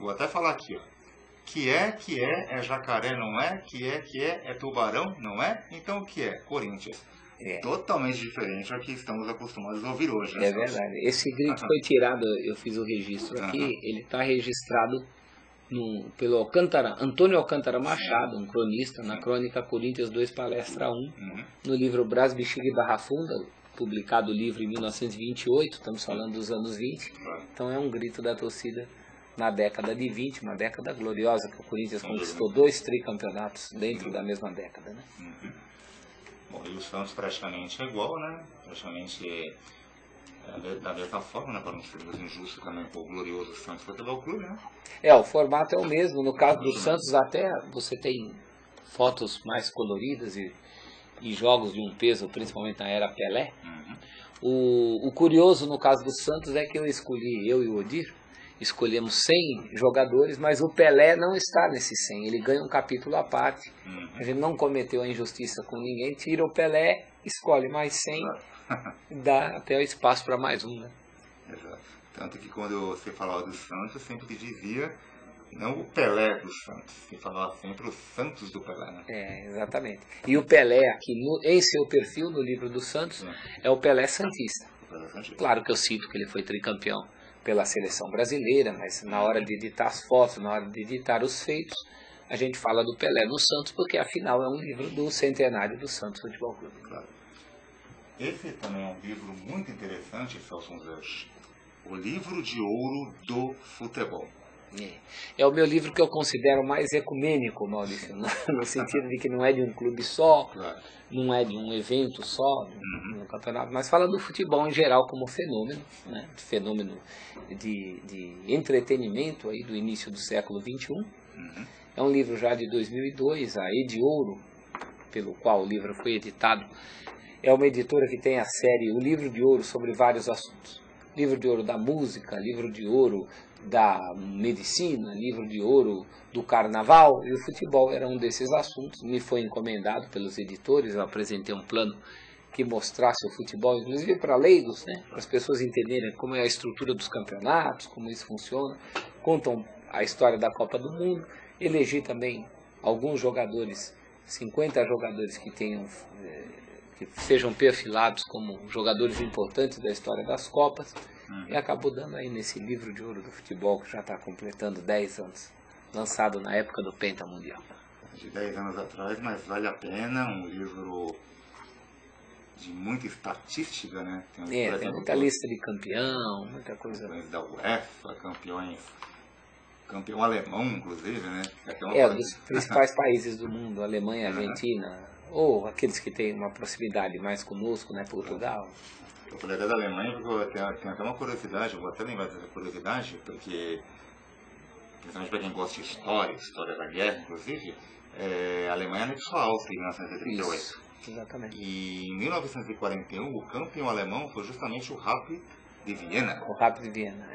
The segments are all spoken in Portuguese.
Vou até falar aqui, ó. Que é jacaré, não é? Que é tubarão, não é? Então o que é? Corinthians. Totalmente diferente ao que estamos acostumados a ouvir hoje, né? É verdade. Esse grito foi tirado, eu fiz o registro aqui, ele está registrado pelo Antônio Alcântara Machado, um cronista, na crônica Corinthians 2 Palestra 1, no livro Brás, Bexiga e Barra Funda, publicado o livro em 1928, estamos falando dos anos 20, então é um grito da torcida na década de 20, uma década gloriosa, que o Corinthians conquistou 2 tricampeonatos dentro da mesma década, né? Bom, e o Santos praticamente é igual, né? Praticamente da mesma forma, né? Para não sermos injustos também com o glorioso Santos Futebol Clube, né? O formato é o mesmo. No caso do Santos, até você tem fotos mais coloridas e jogos de um peso, principalmente na era Pelé. O curioso no caso do Santos é que eu e o Odir, escolhemos 100 jogadores, mas o Pelé não está nesses 100, ele ganha um capítulo à parte. A gente não cometeu a injustiça com ninguém, tira o Pelé, escolhe mais 100, dá até o espaço para mais um, né? Exato. Tanto que quando você falava do Santos, eu sempre dizia, não o Pelé do Santos, você falava sempre o Santos do Pelé, né? Exatamente. E o Pelé aqui, em seu perfil, no livro do Santos, é o Pelé Santista. Claro que eu cito que ele foi tricampeão pela seleção brasileira, mas na hora de editar as fotos, na hora de editar os feitos, a gente fala do Pelé no Santos, porque afinal é um livro do centenário do Santos Futebol Clube. Claro. Esse também é um livro muito interessante, Celso Zé. O livro de ouro do futebol. É o meu livro que eu considero mais ecumênico, Maurício, no sentido de que não é de um clube só, não é de um evento só, no campeonato, mas fala do futebol em geral como fenômeno, né? Fenômeno de entretenimento aí do início do século XXI. É um livro já de 2002, a Ediouro, pelo qual o livro foi editado, é uma editora que tem a série O Livro de Ouro sobre vários assuntos. Livro de ouro da música, livro de ouro da medicina, livro de ouro do carnaval, e o futebol era um desses assuntos. Me foi encomendado pelos editores, eu apresentei um plano que mostrasse o futebol, inclusive para leigos, né, para as pessoas entenderem como é a estrutura dos campeonatos, como isso funciona. Contam a história da Copa do Mundo, elegi também alguns jogadores, 50 jogadores que sejam perfilados como jogadores importantes da história das Copas, e acabou dando aí nesse livro de ouro do futebol, que já está completando 10 anos, lançado na época do Penta Mundial. De 10 anos atrás, mas vale a pena, um livro de muita estatística, né? Tem muita lista de campeão, muita coisa. Campeões da UEFA, campeão alemão, inclusive, né? Dos principais países do mundo, Alemanha, Argentina, ou aqueles que têm uma proximidade mais conosco, né? Portugal. Eu falei da Alemanha porque eu tenho até uma curiosidade, eu vou até lembrar dessa curiosidade, porque, principalmente para quem gosta de história da guerra, inclusive, a Alemanha anexou a Áustria em 1938. Isso, exatamente. E em 1941, o campeão alemão foi justamente o Rapid de Viena. O Rapid de Viena,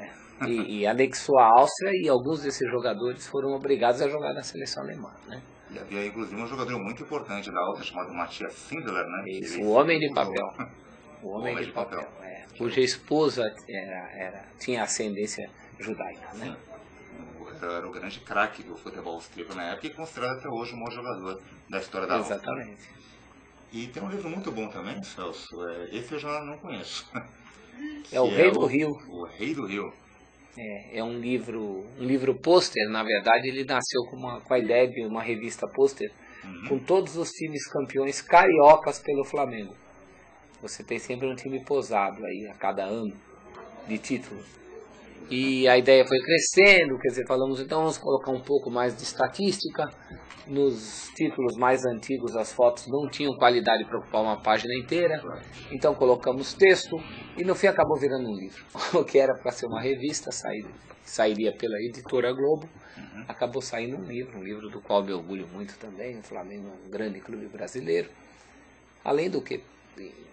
E anexou a Áustria, e alguns desses jogadores foram obrigados a jogar na seleção alemã, né? E havia inclusive um jogador muito importante da Áustria chamado Matthias Sindelar, né? Isso, o homem de papel. O homem de papel. Cuja esposa tinha ascendência judaica, né? Era o grande craque do futebol austríaco na época e considerado até hoje o maior jogador da história da Áustria. Exatamente. E tem um livro muito bom também, Celso, esse eu já não conheço. É O Rei do Rio. O Rei do Rio. É um livro pôster, na verdade ele nasceu com a ideia de uma revista pôster com todos os times campeões cariocas pelo Flamengo. Você tem sempre um time posado aí a cada ano de título. E a ideia foi crescendo, quer dizer, falamos então vamos colocar um pouco mais de estatística. Nos títulos mais antigos as fotos não tinham qualidade para ocupar uma página inteira, então colocamos texto e no fim acabou virando um livro. O que era para ser uma revista, sairia pela editora Globo, acabou saindo um livro do qual me orgulho muito também. O Flamengo é um grande clube brasileiro, além do que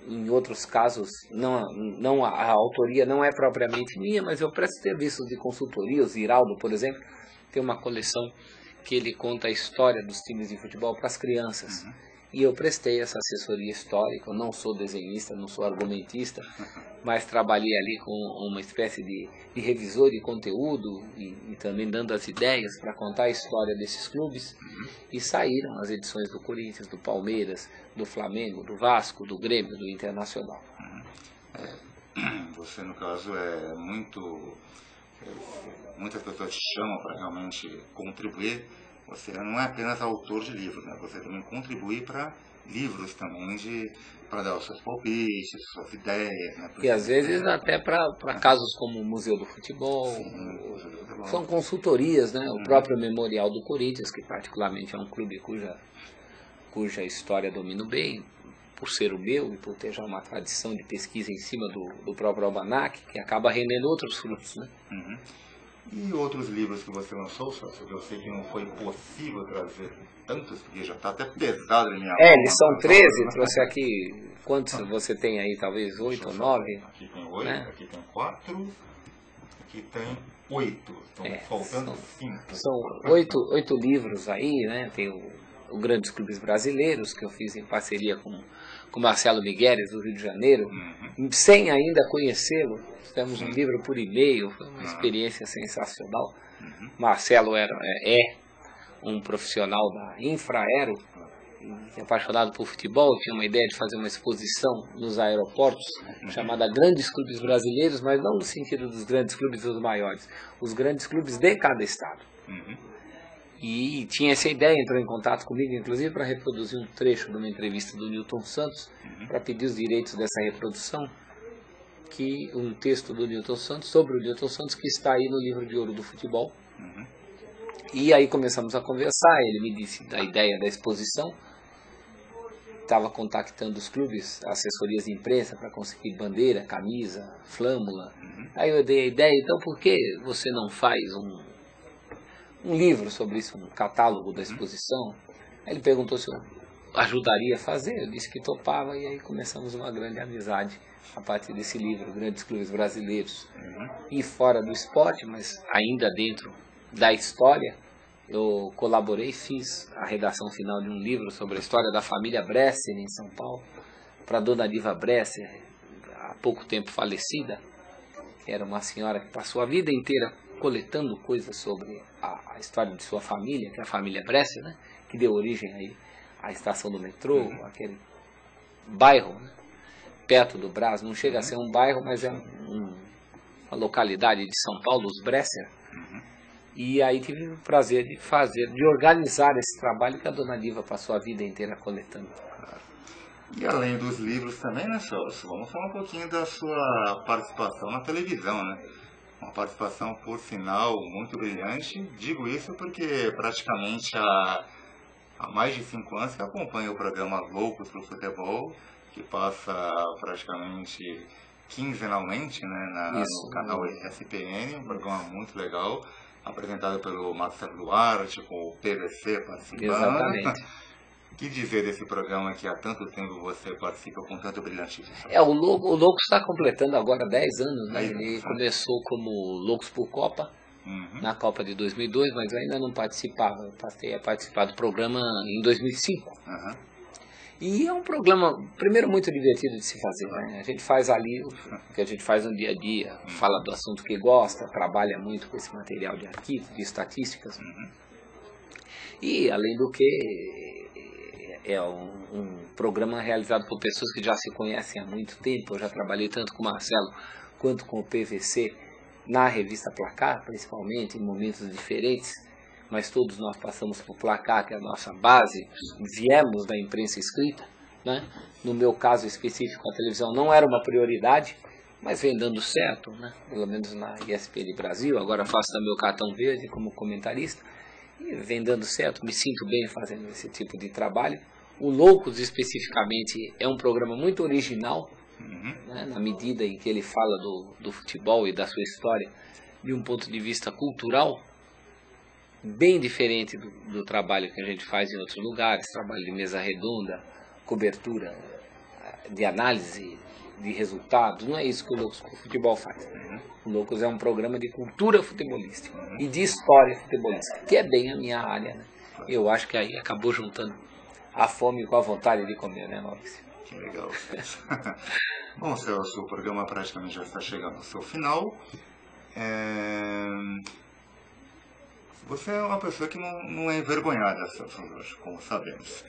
em outros casos a autoria não é propriamente minha, mas eu presto serviços de consultoria. O Ziraldo, por exemplo, tem uma coleção que ele conta a história dos times de futebol para as crianças. E eu prestei essa assessoria histórica. Eu não sou desenhista, não sou argumentista, mas trabalhei ali com uma espécie de revisor de conteúdo e também dando as ideias para contar a história desses clubes. E saíram as edições do Corinthians, do Palmeiras, do Flamengo, do Vasco, do Grêmio, do Internacional. Você, no caso, muitas pessoas te chamam para realmente contribuir. Você não é apenas autor de livros, né? Você também contribui para livros também, para dar os seus palpites, suas ideias. Né? E às vezes até para casos como o Museu do Futebol. Sim, são consultorias, né? O próprio Memorial do Corinthians, que particularmente é um clube cuja história domino bem, por ser o meu e por ter já uma tradição de pesquisa em cima do próprio almanaque, que acaba rendendo outros frutos, né? E outros livros que você lançou, Sócio? Eu sei que não foi possível trazer tantos, porque já está até pesado na minha mão. Eles são 13, trouxe aqui, quantos você tem aí? Talvez 8 ou 9? Aqui tem 8, né? Aqui tem 4, aqui tem 8, estão faltando 5. São 8 livros aí, né? Tem o Grandes Clubes Brasileiros, que eu fiz em parceria com Marcelo Migueles, do Rio de Janeiro, sem ainda conhecê-lo. Fizemos um livro por e-mail, foi uma experiência sensacional. Marcelo é um profissional da Infraero, apaixonado por futebol, tinha uma ideia de fazer uma exposição nos aeroportos, chamada Grandes Clubes Brasileiros, mas não no sentido dos grandes clubes dos maiores, os grandes clubes de cada estado. E tinha essa ideia, entrou em contato comigo, inclusive, para reproduzir um trecho de uma entrevista do Newton Santos, para pedir os direitos dessa reprodução, um texto do Newton Santos, sobre o Newton Santos, que está aí no livro de ouro do futebol. E aí começamos a conversar, ele me disse da ideia da exposição, estava contactando os clubes, assessorias de imprensa, para conseguir bandeira, camisa, flâmula. Aí eu dei a ideia, então por que você não faz um livro sobre isso, um catálogo da exposição? Aí ele perguntou se eu ajudaria a fazer, eu disse que topava, e aí começamos uma grande amizade a partir desse livro, Grandes Clubes Brasileiros. E fora do esporte, mas ainda dentro da história, eu colaborei, fiz a redação final de um livro sobre a história da família Bresser em São Paulo, para a dona Diva Bresser, há pouco tempo falecida, que era uma senhora que passou a vida inteira coletando coisas sobre a história de sua família, que é a família Bresser, né? Que deu origem aí à estação do metrô, aquele bairro, né? Perto do Brás, não chega a ser um bairro, mas é uma localidade de São Paulo, os Bresser. E aí tive o prazer de organizar esse trabalho que a dona Diva passou a vida inteira coletando. E além dos livros também, né, Celso? Vamos falar um pouquinho da sua participação na televisão, né? Uma participação, por sinal, muito brilhante. Digo isso porque praticamente há mais de 5 anos que acompanho o programa Loucos pro Futebol, que passa praticamente quinzenalmente, né, no canal ESPN, um programa muito legal, apresentado pelo Marcelo Duarte, com o PVC participando. Exatamente. Que dizer desse programa que há tanto tempo você participa com tanto brilhantismo? O Loucos está completando agora 10 anos, né? Ele começou como Loucos por Copa, na Copa de 2002, mas eu ainda não participava. Eu passei a participar do programa em 2005. E é um programa, primeiro, muito divertido de se fazer, né? A gente faz ali o que a gente faz no dia a dia, fala do assunto que gosta, trabalha muito com esse material de arquivo, de estatísticas. E, além do que, é um programa realizado por pessoas que já se conhecem há muito tempo. Eu já trabalhei tanto com o Marcelo quanto com o PVC na revista Placar, principalmente, em momentos diferentes. Mas todos nós passamos por Placar, que é a nossa base, viemos da imprensa escrita, né? No meu caso específico, a televisão não era uma prioridade, mas vem dando certo, né? Pelo menos na ESPN Brasil. Agora faço também o cartão verde como comentarista, e vem dando certo, me sinto bem fazendo esse tipo de trabalho. O Loucos, especificamente, é um programa muito original, né? Na medida em que ele fala do futebol e da sua história de um ponto de vista cultural, bem diferente do trabalho que a gente faz em outros lugares, trabalho de mesa redonda, cobertura de análise de resultados. Não é isso que o Loucos pro Futebol faz. O Loucos é um programa de cultura futebolística e de história futebolística, que é bem a minha área, né? Eu acho que aí acabou juntando a fome com a vontade de comer, né, Maurício? Que legal, Celso. Bom, Celso, o programa praticamente já está chegando ao seu final. Você é uma pessoa que não é envergonhada, Celso, como sabemos.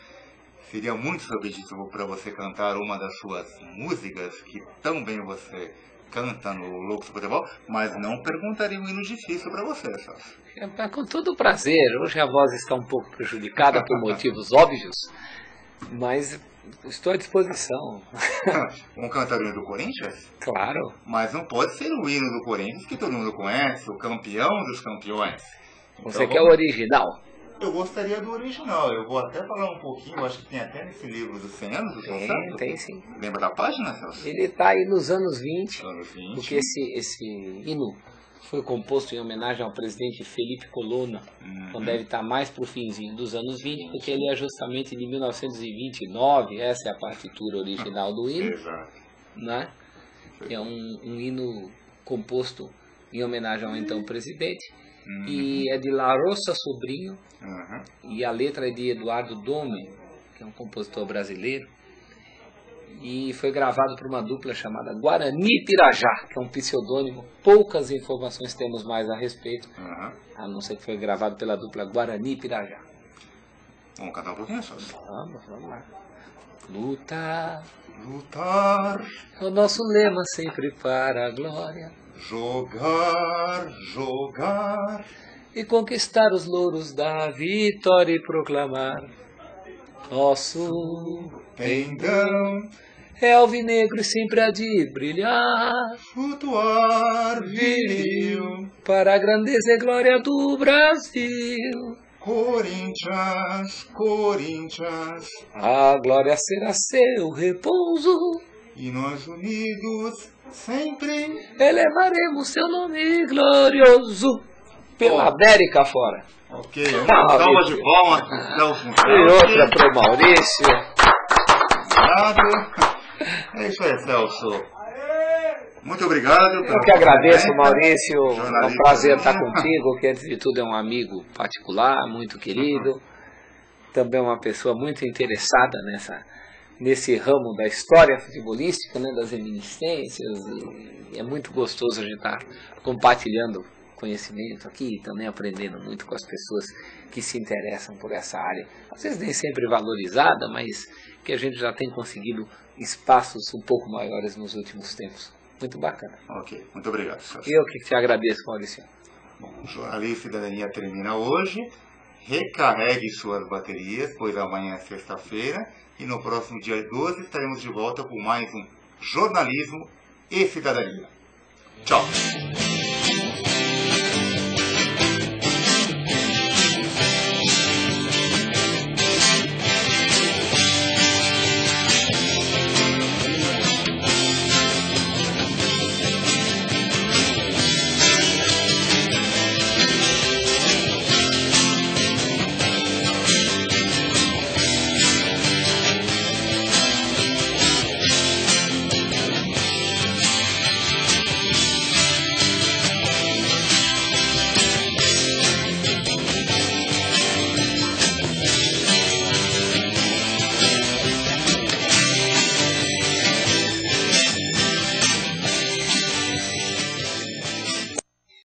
Seria muito subjetivo para você cantar uma das suas músicas, que tão bem você canta no Loucos do Futebol, mas não perguntaria um hino difícil para você, Celso. Com todo prazer. Hoje a voz está um pouco prejudicada por motivos óbvios, mas estou à disposição. Vamos cantar o hino do Corinthians? Claro. Mas não pode ser o hino do Corinthians que todo mundo conhece, o campeão dos campeões. Você então, quer o original? Eu gostaria do original. Eu vou até falar um pouquinho, acho que tem até nesse livro dos 100 anos do São Santo. Tem sim. Lembra da página, Celso? Ele está aí nos anos 20, porque porque esse hino foi composto em homenagem ao presidente Felipe Colonna, então deve estar mais para o finzinho dos anos 20, porque ele é justamente de 1929, essa é a partitura original do hino. Exato. Né? É um hino composto em homenagem ao então presidente. E é de La Roça Sobrinho, e a letra é de Eduardo Dome, que é um compositor brasileiro, e foi gravado por uma dupla chamada Guarani Pirajá, que é um pseudônimo. Poucas informações temos mais a respeito, a não ser que foi gravado pela dupla Guarani Pirajá. Vamos cantar um pouquinho, Celso? Vamos lá. Lutar é o nosso lema sempre para a glória. Jogar e conquistar os louros da vitória e proclamar nosso pendão é alvinegro e sempre há de brilhar, flutuar viril para a grandeza e glória do Brasil. Corinthians, a glória será seu repouso, e nós unidos sempre elevaremos seu nome glorioso pela América fora. Ok, salva de palmas pro Celso. E outra pro Maurício. Obrigado. É isso aí, Celso. Muito obrigado. Eu que agradeço, Maurício. É um prazer estar contigo, que antes de tudo é um amigo particular, muito querido. Também uma pessoa muito interessada nesse ramo da história futebolística, né, das reminiscências. E é muito gostoso a gente estar compartilhando conhecimento aqui e também aprendendo muito com as pessoas que se interessam por essa área. Às vezes nem sempre valorizada, mas que a gente já tem conseguido espaços um pouco maiores nos últimos tempos. Muito bacana. Ok, muito obrigado, Celso. Eu que te agradeço, Maurício. Bom, o Jornalista e Cidadania termina hoje. Recarregue suas baterias, pois amanhã é sexta-feira e no próximo dia 12 estaremos de volta com mais um Jornalismo e Cidadania. Tchau!